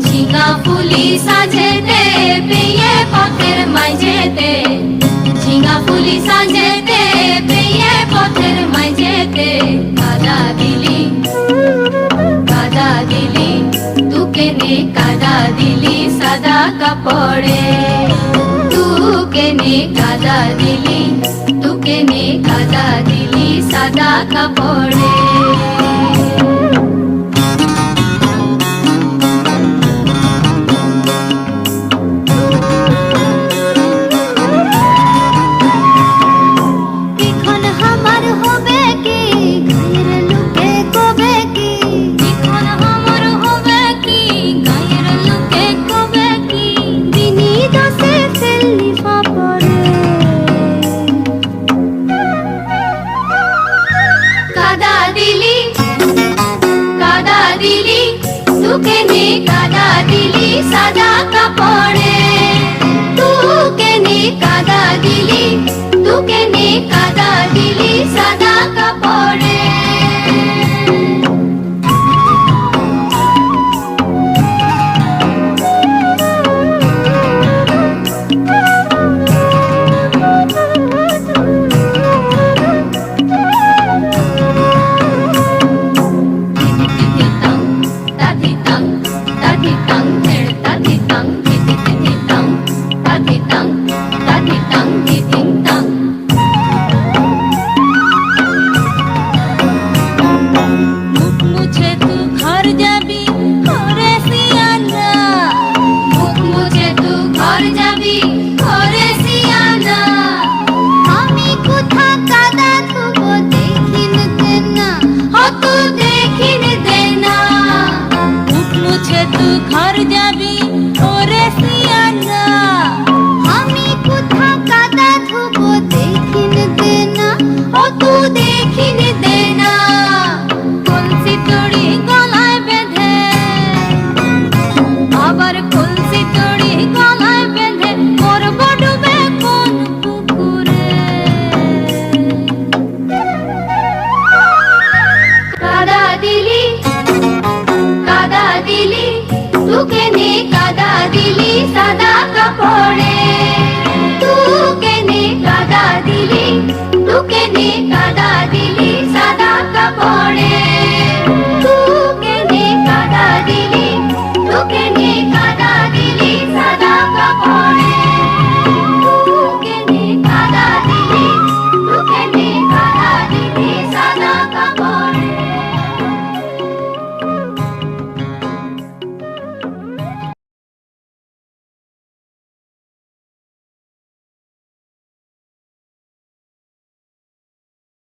ঝিঙা ফুলি সাজেতে পেয়ে পথের মাঝেতে, ঝিঙা ফুলি সাজেতে পেয়ে পথের মাঝেতে, কাদা দিলি তুকে নে কাদা দিলি সাদা কাপড়ে, তুকে নে কাদা দিলি, তুকে নে কাদা দিলি সাদা কাপড়ে। তুকে নে কাদা দিলি সাদা কাপড়ে, তুকে নে কাদা দিলি, তুকে নে কাদা দিলি সাদা কাপড়ে। ঘর যাবি ওরে সিয়ানা, আমি কোথা কাদা ধুবো দেখিন দেনা, ও তু দেখিন দেনা। কলসি তড়ি গলায় বেঁধে, আবার কলসি তড়ি গলায় বেঁধে, করব ডুবে কোন পুকুরে। কাদা দিলি, কাদা দিলি, তুকে নে কাদা দিলি সাদা কাপড়ে, তুকে নে কাদা দিলি, তুকে নে